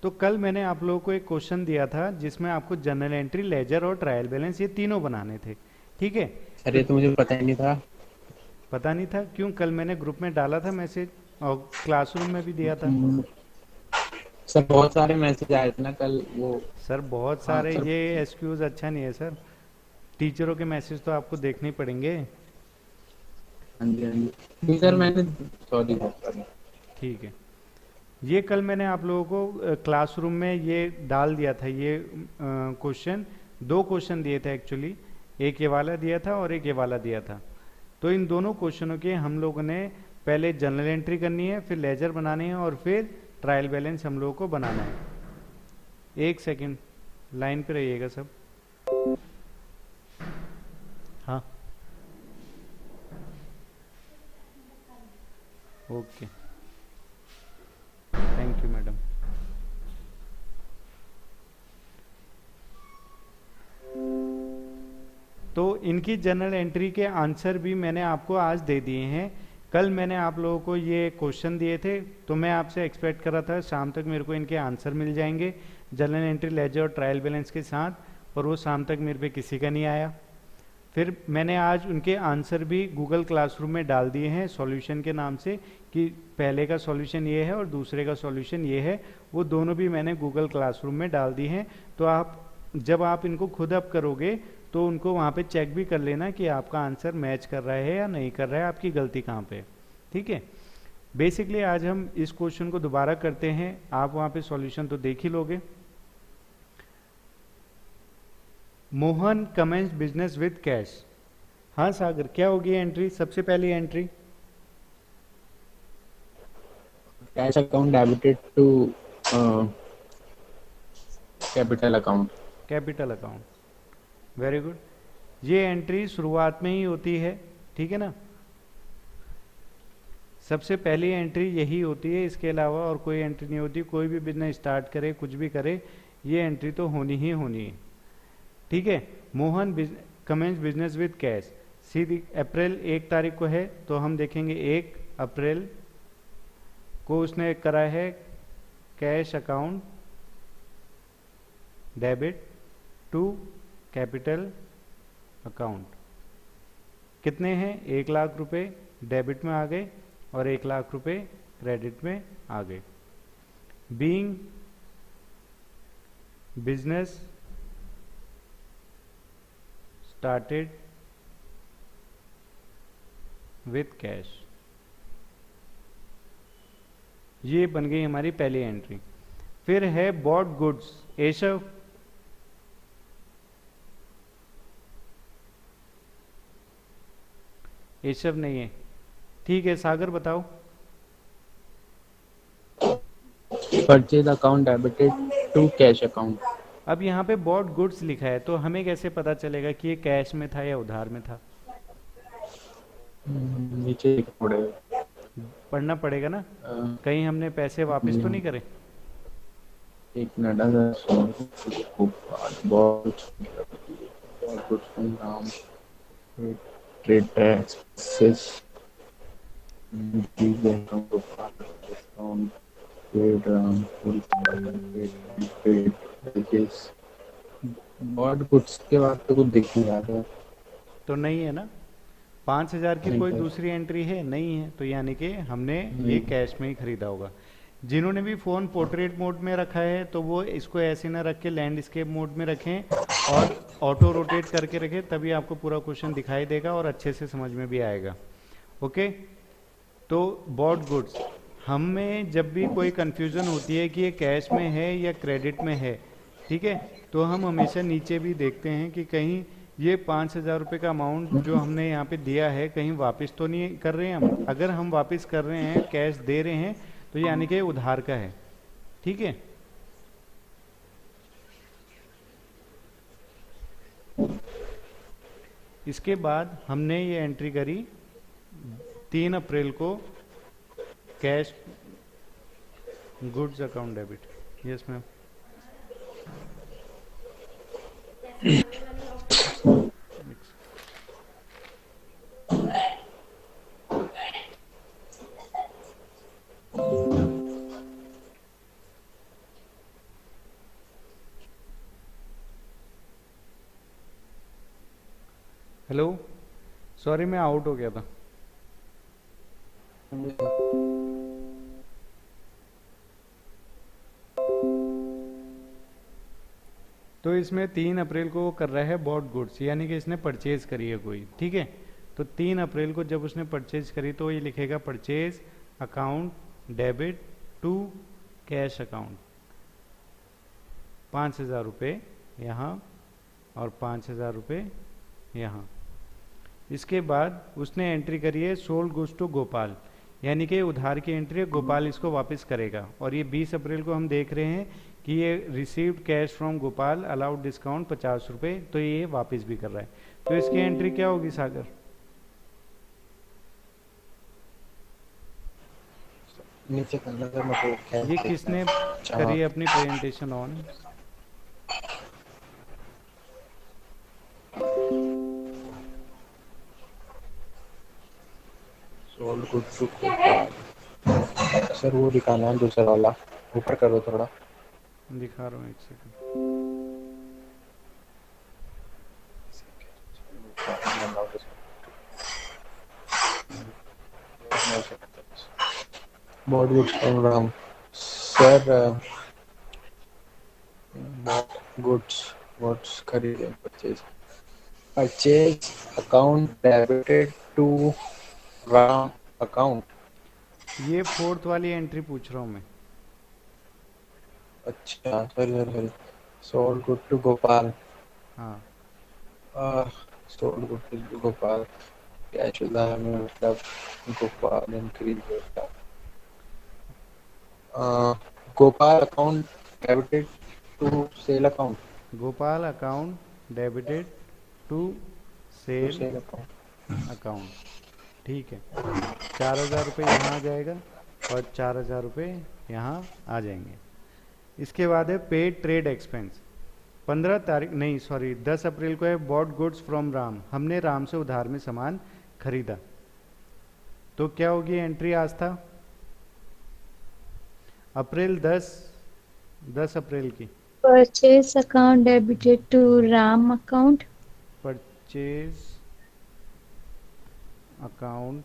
तो कल मैंने आप लोगों को एक क्वेश्चन दिया था जिसमें आपको जर्नल एंट्री, लेजर और ट्रायल बैलेंस ये तीनों बनाने थे। ठीक है। सर तो ये तो मुझे पता ही नहीं था। पता नहीं था क्यों? कल मैंने ग्रुप में डाला था मैसेज और क्लासरूम में भी दिया था। हम्म, सर बहुत सारे मैसेज आए थे ना कल वो। सर बहुत हाँ सारे, सर। ये एक्सक्यूज़ अच्छा नहीं है सर। टीचरों के मैसेज तो आपको देखने ही पड़ेंगे। हाँ जी हाँ जी। नहीं सर हम्म। मैंने, सॉरी सॉरी। ठीक है। ये कल मैंने आप लोगों को क्लासरूम में ये डाल दिया था, ये क्वेश्चन। दो क्वेश्चन दिए थे एक्चुअली। एक ये वाला दिया था और एक ये वाला दिया था। तो इन दोनों क्वेश्चनों के हम लोगों ने पहले जनरल एंट्री करनी है, फिर लेजर बनानी है और फिर ट्रायल बैलेंस हम लोगों को बनाना है। एक सेकंड, लाइन पे रहिएगा सब। हाँ। ओके। Thank you madam. तो इनकी जनरल एंट्री के आंसर भी मैंने आपको आज दे दिए हैं। कल मैंने आप लोगों को ये क्वेश्चन दिए थे, तो मैं आपसे एक्सपेक्ट कर रहा था शाम तक मेरे को इनके आंसर मिल जाएंगे जनरल एंट्री, लेजर और ट्रायल बैलेंस के साथ। पर वो शाम तक मेरे पे किसी का नहीं आया। फिर मैंने आज उनके आंसर भी गूगल क्लासरूम में डाल दिए हैं सॉल्यूशन के नाम से, कि पहले का सॉल्यूशन ये है और दूसरे का सॉल्यूशन ये है। वो दोनों भी मैंने गूगल क्लासरूम में डाल दिए हैं। तो आप जब आप इनको खुद अप करोगे तो उनको वहाँ पे चेक भी कर लेना कि आपका आंसर मैच कर रहा है या नहीं कर रहा है, आपकी गलती कहाँ पे है। ठीक है। बेसिकली आज हम इस क्वेश्चन को दोबारा करते हैं, आप वहाँ पे सॉल्यूशन तो देख ही लोगे। Mohan commences business with cash. हाँ सागर, क्या होगी एंट्री? सबसे पहली entry cash account debited to capital account. Capital account. Very good. ये एंट्री शुरुआत में ही होती है, ठीक है ना। सबसे पहली एंट्री यही होती है, इसके अलावा और कोई एंट्री नहीं होती। कोई भी बिजनेस स्टार्ट करे, कुछ भी करे, ये एंट्री तो होनी ही होनी है। ठीक है। Mohan commences business with cash. सीधी अप्रैल 1 तारीख को है, तो हम देखेंगे 1 अप्रैल को उसने करा है cash account debit to capital account. कितने हैं? 1 लाख रुपए डेबिट में आ गए और 1 लाख रुपए क्रेडिट में आ गए। Being business started with cash. ये बन गई हमारी पहली एंट्री। फिर है बॉट गुड्स। एशव, एशव नहीं है। ठीक है सागर बताओ। Purchase account debited to cash account. अब यहाँ पे बॉट गुड्स लिखा है, तो हमें कैसे पता चलेगा कि ये कैश में था या उधार में था? नीचे लिखा पड़ेगा। पढ़ना पड़ेगा ना। कहीं हमने पैसे वापस तो नहीं करे? एक मिनट। बहुत कुछ नाम, trade taxes, discount, trade full trade package. बहुत कुछ के बाद तो कुछ दिख नहीं रहा था। तो नहीं है ना। 5,000 की नहीं कोई सर। दूसरी एंट्री है? नहीं है, तो यानी कि हमने ये नहीं। कैश में ही खरीदा होगा। जिन्होंने भी फ़ोन पोर्ट्रेट मोड में रखा है तो वो इसको ऐसे ना रख के लैंडस्केप मोड में रखें और ऑटो रोटेट करके रखें, तभी आपको पूरा क्वेश्चन दिखाई देगा और अच्छे से समझ में भी आएगा। ओके। तो बॉट गुड्स, हमें जब भी कोई कंफ्यूजन होती है कि ये कैश में है या क्रेडिट में है, ठीक है, तो हम हमेशा नीचे भी देखते हैं कि कहीं ये 5,000 रुपये का अमाउंट जो हमने यहाँ पे दिया है कहीं वापस तो नहीं कर रहे हैं हम। अगर हम वापस कर रहे हैं, कैश दे रहे हैं, तो यानी कि उधार का है। ठीक है। इसके बाद हमने ये एंट्री करी 3 अप्रैल को, cash goods account debit. Yes ma'am. Hello, sorry मैं आउट हो गया था। तो इसमें 3 अप्रैल को वो कर रहा है बॉट गुड्स, यानी कि इसने परचेज करी है कोई, ठीक है। तो 3 अप्रैल को जब उसने परचेज करी तो ये लिखेगा purchase account debit to cash account, 5,000 रुपये यहाँ और 5,000 रुपये यहाँ। इसके बाद उसने एंट्री करी है सोल्ड गुड्स टू गोपाल, यानी कि उधार की एंट्री है, गोपाल इसको वापस करेगा। और ये 20 अप्रैल को हम देख रहे हैं कि ये received cash from Gopal allowed discount 50 रुपये, तो ये वापस भी कर रहा है। तो इसकी एंट्री क्या होगी सागर? नीचे करना था मतलब क्या ये किसने करी है अपनी presentation on? Sold good to sir, वो दिखाना है दूसरा वाला, ऊपर करो थोड़ा। दिखा रहा हूँ, एक सेकंड। बहुत good program sir. Goods goods खरीदे, purchase purchase account debited to Ram account. ये 4th वाली एंट्री पूछ रहा हूँ मैं। अच्छा sir sir sir, sold good to Gopal. हाँ, sold good to Gopal, cash उधार में मतलब गोपाल इंक्रीज होता। Gopal account debited to sale account, Gopal account debited to to sale sale account. Account, ठीक है। 4,000 रुपये यहाँ आ जाएगा और 4,000 रुपये यहाँ आ जाएंगे। इसके बाद है पेड ट्रेड एक्सपेंस। 15 तारीख नहीं सॉरी 10 अप्रैल को है बॉट गुड्स फ्रॉम राम, हमने राम से उधार में सामान खरीदा। तो क्या होगी एंट्री आस्था? अप्रैल 10 अप्रैल की Purchase account debited to RAM account. Purchase account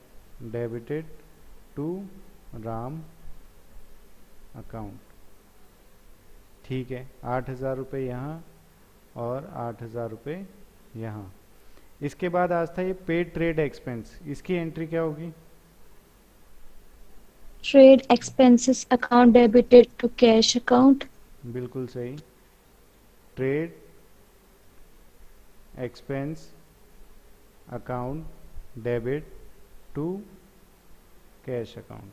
debited to Ram account, ठीक है। 8,000 रुपये यहाँ और 8,000 रुपये यहाँ। इसके बाद आज था ये पेड ट्रेड एक्सपेंस, इसकी एंट्री क्या होगी? Trade expenses account debited to cash account. बिल्कुल सही। Trade expense account debit to cash account.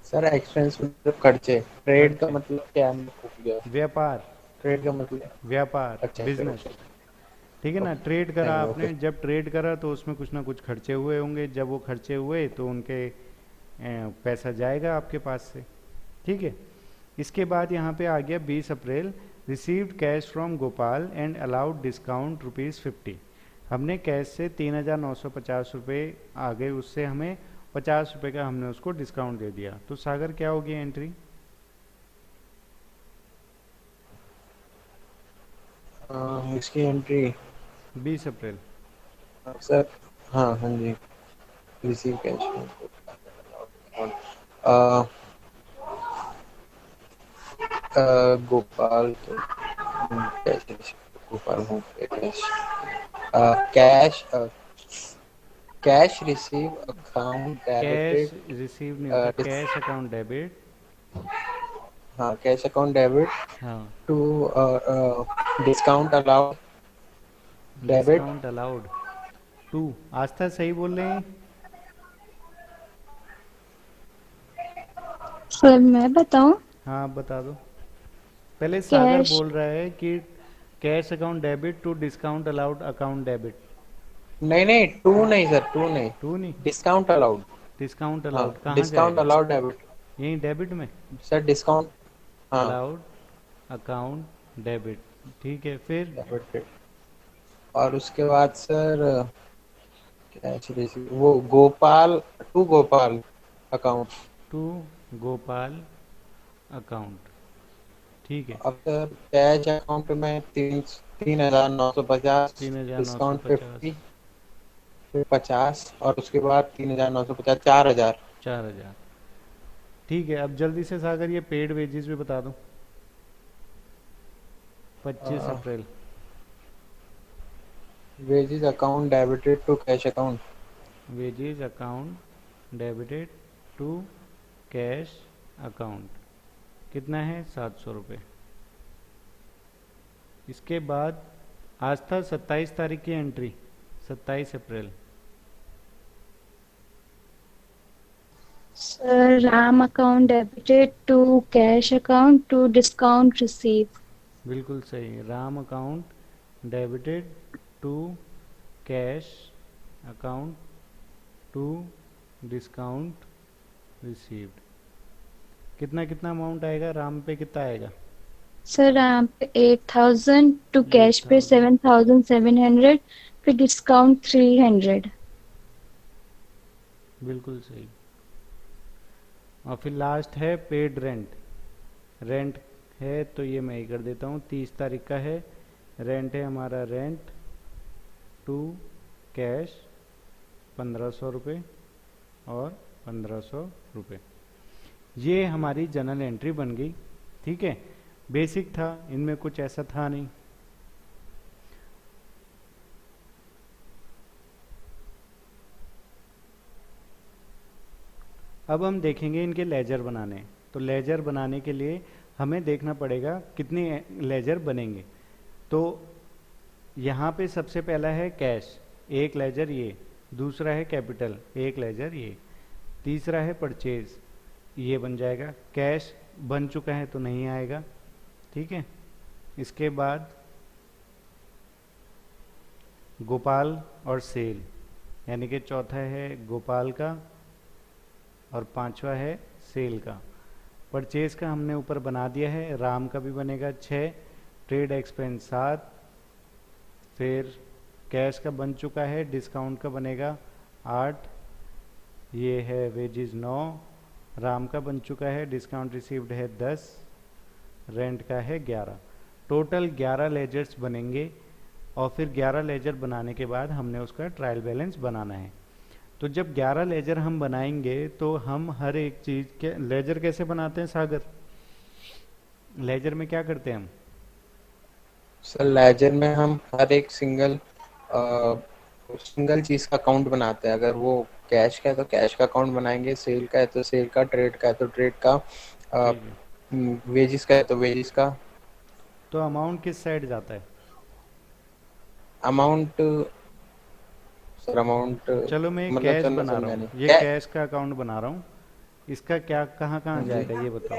Sir expense मतलब खर्चे, ट्रेड का खर्चे। मतलब क्या है, मैं भूल गया। व्यापार, ट्रेड का मतलब व्यापार, अच्छा बिजनेस, ठीक है ना। ट्रेड करा नहीं, आपने, ओके। जब ट्रेड करा तो उसमें कुछ ना कुछ खर्चे हुए होंगे, जब वो खर्चे हुए तो उनके पैसा जाएगा आपके पास से, ठीक है। इसके बाद यहाँ पे आ गया 20 April, received cash from Gopal and allowed discount ₹50। हमने कैश से 3,950 रुपये आ गए, उससे हमें 50 रुपये का हमने उसको डिस्काउंट दे दिया। तो सागर क्या होगी एंट्री? इसकी एंट्री 20 अप्रैल। सर, हाँ हाँ जी, रिसीव कैश गोपाल तो कैश, गोपाल हूँ cash, cash cash receive account cash debited. Receive नहीं होता, कैश अकाउंट डेबिट। हाँ, कैश अकाउंट डेबिट हाँ, to discount allowed debit. Discount allowed to, Aastha सही बोल रहे हैं? सर मैं बताऊं? हाँ आप बता दो। पहले सागर कैश बोल रहा है कि cash account debit to discount allowed account debit. नहीं नहीं, टू नहीं सर, टू नहीं, टू नहीं, डिस्काउंट अलाउड। डिस्काउंट हाँ, अलाउड कहाँ डिस्काउंट जाएगा? अलाउड डेबिट यहीं डेबिट में, सर, डिस्काउंट। हाँ, अलाउड अकाउंट डेबिट, ठीक है। फिर डेबिट। और उसके बाद सर कैश रिसीव, वो Gopal to Gopal account. To Gopal account, ठीक है। अब सर कैश अकाउंट में 3,950, 3,950, डिस्काउंट 50, फिर 50 और उसके बाद 3,950, 4,000। 4,000। ठीक है, अब जल्दी से सागर ये पेड वेजेस भी बता दो। 25 April. Wages account debited to cash account. Wages account debited to cash account कितना है? 700 रुपये। इसके बाद आज था 27 तारीख की entry, 27 April. Sir, RAM account debited to cash account to discount received. बिल्कुल सही, Ram account debited to cash account to discount received. कितना कितना अमाउंट आएगा राम पे, कितना आएगा? Sir, RAM पे 8,000 to cash पे 8,000। 7,700 फिर discount 300. बिल्कुल सही। और फिर लास्ट है पेड रेंट। रेंट है तो ये मैं ही कर देता हूँ, 30 तारीख का है। रेंट है हमारा, रेंट टू कैश 1,500 रुपये और 1,500 रुपये। ये हमारी जनरल एंट्री बन गई। ठीक है, बेसिक था, इनमें कुछ ऐसा था नहीं। अब हम देखेंगे इनके लेजर बनाने। तो लेजर बनाने के लिए हमें देखना पड़ेगा कितने लेजर बनेंगे। तो यहाँ पे सबसे पहला है कैश, एक लेजर ये। दूसरा है कैपिटल, एक लेजर ये। तीसरा है परचेज, ये बन जाएगा। कैश बन चुका है तो नहीं आएगा। ठीक है, इसके बाद गोपाल और सेल, यानी कि चौथा है गोपाल का और पांचवा है सेल का। परचेज का हमने ऊपर बना दिया है, राम का भी बनेगा 6, ट्रेड एक्सपेंस 7, फिर कैश का बन चुका है, डिस्काउंट का बनेगा 8, ये है वेजेस 9, राम का बन चुका है, डिस्काउंट रिसीव्ड है 10, रेंट का है 11। टोटल 11 लेजर्स बनेंगे। और फिर 11 लेजर बनाने के बाद हमने उसका ट्रायल बैलेंस बनाना है। तो जब 11 लेजर हम बनाएंगे तो हम हर एक चीज़ के लेजर कैसे बनाते हैं सागर? लेजर में क्या करते हैं हम? सर लेजर में हम हर एक सिंगल चीज का अकाउंट बनाते हैं। अगर वो कैश का है तो कैश का अकाउंट बनाएंगे, सेल का है तो सेल का, ट्रेड का है तो ट्रेड का, ठीक है, वेजिस का है तो वेजिस का। तो अमाउंट किस साइड जाता है? अमाउंट, सर अमाउंट चलो मैं मतलब कैश चलना बना रहा समझा हूँ, नहीं ये क्या। कैश का अकाउंट बना रहा हूँ। इसका क्या कहाँ कहाँ हाँ जी, जाएगा ये बताओ।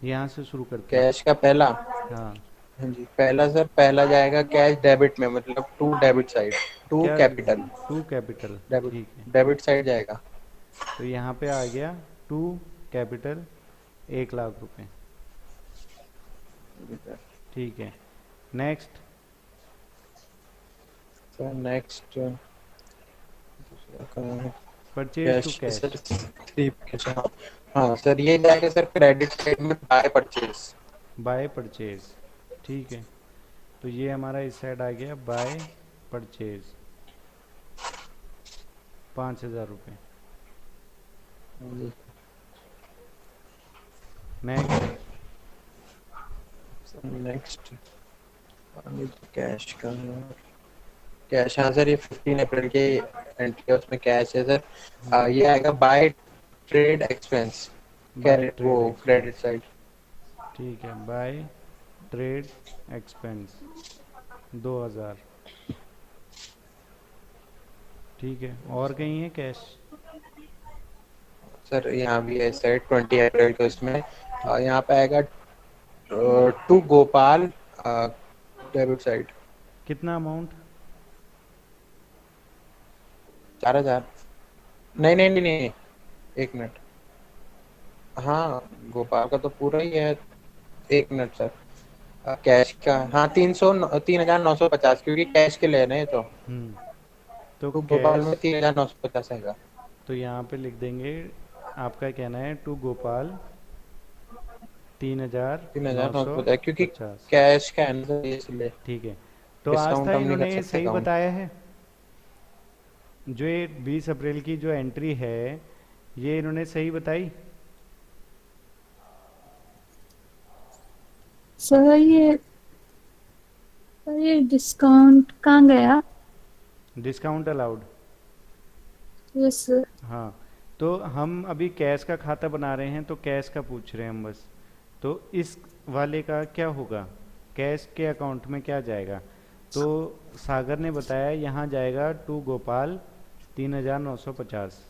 यहाँ से शुरू करते हैं। कैश का पहला, हाँ, हाँ जी पहला सर, पहला जाएगा कैश डेबिट में, मतलब टू डेबिट साइड, टू क्या? कैपिटल, टू कैपिटल, डेबिट, ठीक है। डेबिट साइड जाएगा। तो यहाँ पे आ गया टू कैपिटल 1,00,000 रुपये। ठीक है, next. Sir next purchase to cash cash. Sir, three cash. हाँ सर, ये जाएगा सर क्रेडिट साइड में, बाय परचेज। बाय परचेज, ठीक है। तो ये हमारा इस साइड आ गया बाय परचेज 5,000 रुपये। नेक्स्ट। नेक्स्ट कैश का, कैश, हाँ सर ये 15 अप्रैल के एंट्री है, उसमें कैश है सर। ये आएगा बाय ट्रेड एक्सपेंस, बाय वो ट्रेड क्रेडिट एक्सपेंस, साइड। ठीक है। बाय ट्रेड एक्सपेंस 2,000, ठीक है। और कहीं है कैश? सर यहाँ भी है सर 20 अप्रैल के उसमें, ठीक है, यहाँ पे आएगा टू गोपाल, डेबिट साइड कितना अमाउंट? 4,000। नहीं नहीं नहीं नहीं, एक मिनट, हाँ गोपाल का तो पूरा ही है। एक मिनट सर, कैश का, हाँ 3,950, क्योंकि कैश के ले रहे हैं तो। तो टू गोपाल कैश, में 3,950 आएगा। तो यहाँ पे लिख देंगे, आपका कहना है टू गोपाल तीन हजार नौ सौ 3,950 क्योंकि पचास कैश का है ना सर, इसलिए ठीक है। तो डिस्काउंट आस्था हम नहीं कर इन्होंने ये सकते सही काउंट। बताया है, जो ये 20 अप्रैल की जो एंट्री है ये इन्होंने सही बताई। सर ये डिस्काउंट कहाँ गया? Discount allowed. Yes sir. हाँ, तो हम अभी कैश का खाता बना रहे हैं तो कैश का पूछ रहे हैं हम बस। तो इस वाले का क्या होगा, कैश के अकाउंट में क्या जाएगा? तो सागर ने बताया यहाँ जाएगा टू गोपाल 3,950।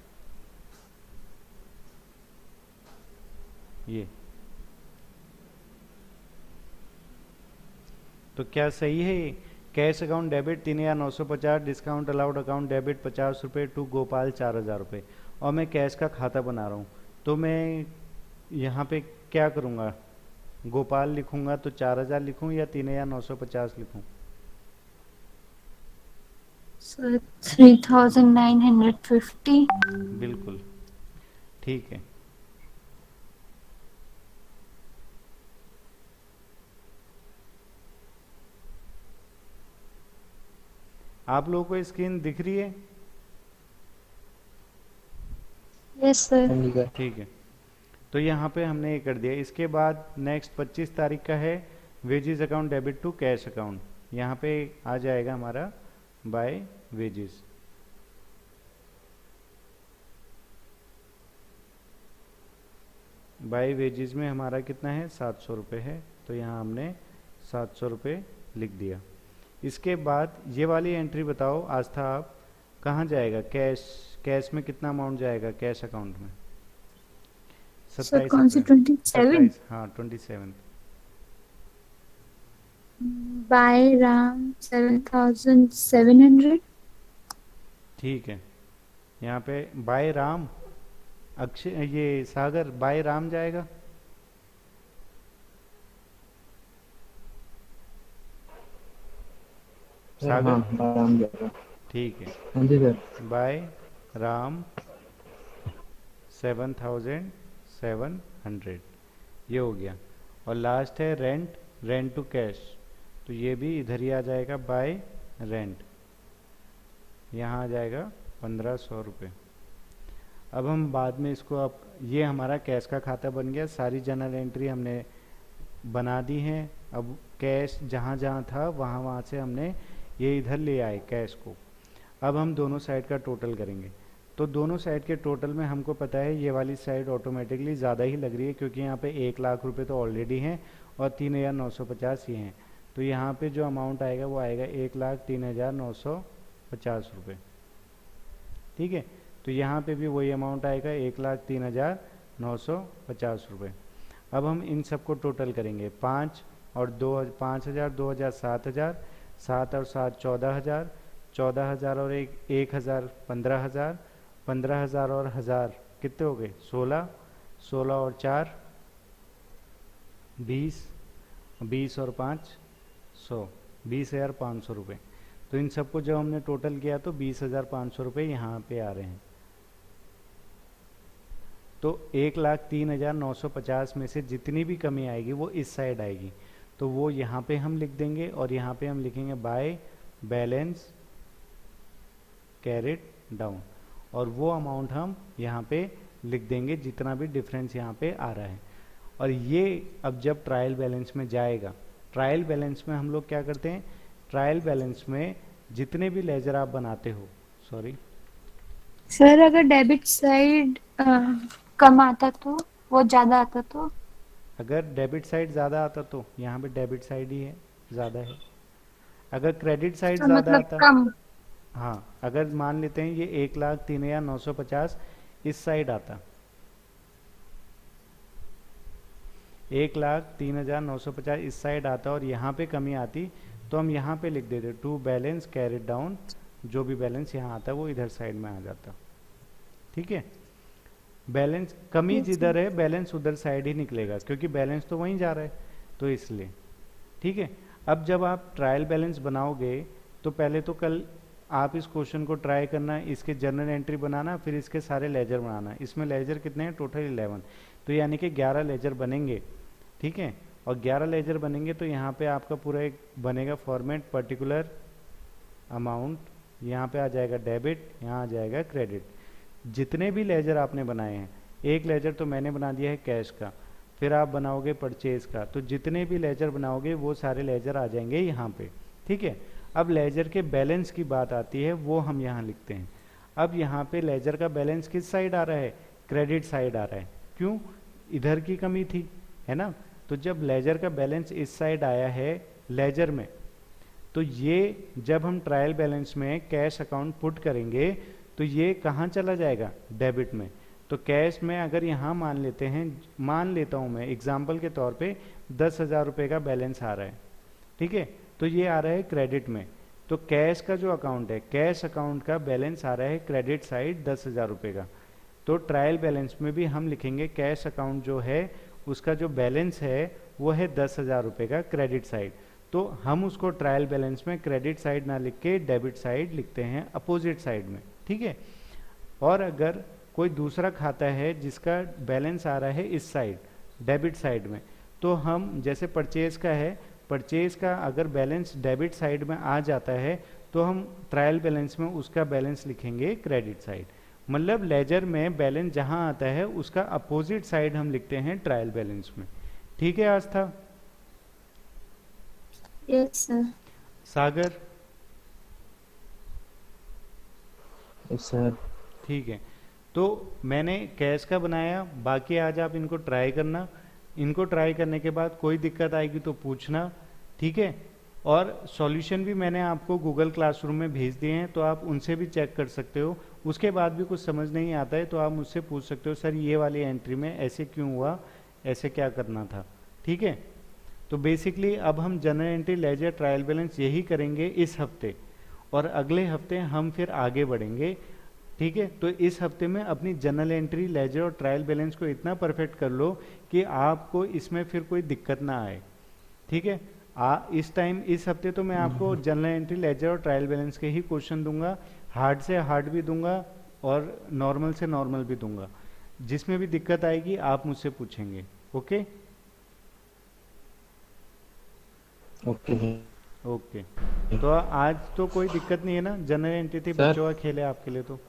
ये तो क्या सही है ये? Cash account debit 3,950, discount allowed account debit 50 रुपये, टू गोपाल 4,000 रुपये। और मैं कैश का खाता बना रहा हूँ, तो मैं यहाँ पे क्या करूँगा? गोपाल लिखूँगा तो 4,000 लिखूँ या 3,950 लिखूँ? सर 3,950। बिल्कुल ठीक है। आप लोगों को स्क्रीन दिख रही है? Yes sir. हाँ जी सर। ठीक है, तो यहाँ पे हमने ये कर दिया। इसके बाद नेक्स्ट 25 तारीख का है wages account debit to cash account. यहाँ पे आ जाएगा हमारा बाय वेजेस। बाय वेजेस में हमारा कितना है, 700 रुपये है, तो यहाँ हमने 700 रुपये लिख दिया। इसके बाद ये वाली एंट्री बताओ आस्था, आप कहाँ जाएगा कैश? कैश में कितना अमाउंट जाएगा कैश अकाउंट में? सर 27 कौन सी अप्रैल 27? 27, हाँ 27। बाय राम 7,700। ठीक है, यहाँ पे बाय राम, अक्षय ये सागर बाय राम जाएगा। सर सागर हाँ, आराम जाएगा। ठीक है, हाँ जी सर। बाय राम 7,700, ये हो गया। और लास्ट है रेंट, रेंट टू कैश, तो ये भी इधर ही आ जाएगा बाय रेंट, यहाँ आ जाएगा 1,500 रुपये। अब हम बाद में इसको, अब ये हमारा कैश का खाता बन गया, सारी जनरल एंट्री हमने बना दी हैं। अब कैश जहाँ जहाँ था वहाँ वहाँ से हमने ये इधर ले आए कैश को। अब हम दोनों साइड का टोटल करेंगे। तो दोनों साइड के टोटल में हमको पता है ये वाली साइड ऑटोमेटिकली ज़्यादा ही लग रही है, क्योंकि यहाँ पे 1,00,000 रुपये तो ऑलरेडी हैं और 3,950 ये हैं। तो यहाँ पे जो अमाउंट आएगा वो आएगा 1,03,950 रुपये। ठीक है, तो यहाँ पे भी वही अमाउंट आएगा 1,03,950 रुपये। अब हम इन सबको टोटल करेंगे, 5 और 2, 5,000, 2,000, 7,000, 7 और 7 14,000, 14,000 और 1,000 15,000, 15,000 और 1,000 कितने हो गए? 16, 16 और 4 20, 20 और 5 100, 20,500 रुपये। तो इन सबको जब हमने टोटल किया तो 20,500 रुपये यहाँ पे आ रहे हैं। तो 1,03,950 में से जितनी भी कमी आएगी वो इस साइड आएगी, तो वो यहाँ पे हम लिख देंगे और यहाँ पे हम लिखेंगे बाय बैलेंस कैरेट डाउन, और वो अमाउंट हम यहाँ पे लिख देंगे जितना भी डिफरेंस यहाँ पे आ रहा है। और ये अब जब ट्रायल बैलेंस में जाएगा, ट्रायल बैलेंस में हम लोग क्या करते हैं, ट्रायल बैलेंस में जितने भी लेजर आप बनाते हो, सॉरी सर अगर डेबिट साइड कम आता तो, वो ज्यादा आता तो? अगर डेबिट साइड ज़्यादा आता तो यहाँ पे डेबिट साइड ही है, ज़्यादा है। अगर क्रेडिट साइड तो ज़्यादा मतलब आता, कम। हाँ अगर मान लेते हैं ये 1,03,950 इस साइड आता, 1,03,950 इस साइड आता और यहाँ पे कमी आती, तो हम यहाँ पे लिख देते टू बैलेंस कैरेट डाउन, जो भी बैलेंस यहाँ आता वो इधर साइड में आ जाता। ठीक है, बैलेंस कमी जिधर है बैलेंस उधर साइड ही निकलेगा, क्योंकि बैलेंस तो वहीं जा रहा है, तो इसलिए। ठीक है, अब जब आप ट्रायल बैलेंस बनाओगे तो पहले तो कल आप इस क्वेश्चन को ट्राई करना, इसके जर्नल एंट्री बनाना, फिर इसके सारे लेजर बनाना। इसमें लेजर कितने हैं? टोटल 11, तो यानी कि 11 लेजर बनेंगे। ठीक है। और 11 लेजर बनेंगे तो यहाँ पे आपका पूरा एक बनेगा फॉर्मेट, पर्टिकुलर अमाउंट, यहाँ पे आ जाएगा डेबिट, यहाँ आ जाएगा क्रेडिट। जितने भी लेजर आपने बनाए हैं, एक लेजर तो मैंने बना दिया है कैश का, फिर आप बनाओगे परचेज का, तो जितने भी लेजर बनाओगे वो सारे लेजर आ जाएंगे यहाँ पे, ठीक है। अब लेजर के बैलेंस की बात आती है, वो हम यहाँ लिखते हैं। अब यहाँ पे लेजर का बैलेंस किस साइड आ रहा है? क्रेडिट साइड आ रहा है। क्यों? इधर की कमी थी, है ना। तो जब लेजर का बैलेंस इस साइड आया है लेजर में, तो ये जब हम ट्रायल बैलेंस में कैश अकाउंट पुट करेंगे तो ये कहाँ चला जाएगा? डेबिट में। तो कैश में अगर यहाँ मान लेते हैं, मान लेता हूँ मैं एग्जाम्पल के तौर पे 10,000 रुपये का बैलेंस आ रहा है, ठीक है, तो ये आ रहा है क्रेडिट में। तो कैश का जो अकाउंट है, कैश अकाउंट का बैलेंस आ रहा है क्रेडिट साइड 10,000 रुपये का। तो ट्रायल बैलेंस में भी हम लिखेंगे कैश अकाउंट जो है उसका जो बैलेंस है वो है 10,000 रुपये का क्रेडिट साइड। तो हम उसको ट्रायल बैलेंस में क्रेडिट साइड ना लिख के डेबिट साइड लिखते हैं, अपोजिट साइड में, ठीक है। और अगर कोई दूसरा खाता है जिसका बैलेंस आ रहा है इस साइड, डेबिट साइड में, तो हम जैसे परचेज का है, परचेज का अगर बैलेंस डेबिट साइड में आ जाता है तो हम ट्रायल बैलेंस में उसका बैलेंस लिखेंगे क्रेडिट साइड। मतलब लेजर में बैलेंस जहां आता है उसका अपोजिट साइड हम लिखते हैं ट्रायल बैलेंस में, ठीक है Aastha? Yes sir. Sagar? Sir ठीक है। तो मैंने कैश का बनाया, बाकी आज आप इनको ट्राई करना। इनको ट्राई करने के बाद कोई दिक्कत आएगी तो पूछना, ठीक है। और सॉल्यूशन भी मैंने आपको गूगल क्लासरूम में भेज दिए हैं, तो आप उनसे भी चेक कर सकते हो। उसके बाद भी कुछ समझ नहीं आता है तो आप मुझसे पूछ सकते हो, सर ये वाली एंट्री में ऐसे क्यों हुआ, ऐसे क्या करना था, ठीक है। तो बेसिकली अब हम journal entry, ledger, trial balance यही करेंगे इस हफ्ते, और अगले हफ्ते हम फिर आगे बढ़ेंगे, ठीक है। तो इस हफ्ते में अपनी जनरल एंट्री, लेजर और ट्रायल बैलेंस को इतना परफेक्ट कर लो कि आपको इसमें फिर कोई दिक्कत ना आए, ठीक है। इस टाइम, इस हफ्ते तो मैं आपको जनरल एंट्री, लेजर और ट्रायल बैलेंस के ही क्वेश्चन दूंगा, हार्ड से हार्ड भी दूंगा और नॉर्मल से नॉर्मल भी दूंगा। जिसमें भी दिक्कत आएगी आप मुझसे पूछेंगे, ओके? Okay okay. तो आज तो कोई दिक्कत नहीं है ना? जनरल एंट्री थी, सर। बच्चों का खेल है आपके लिए तो।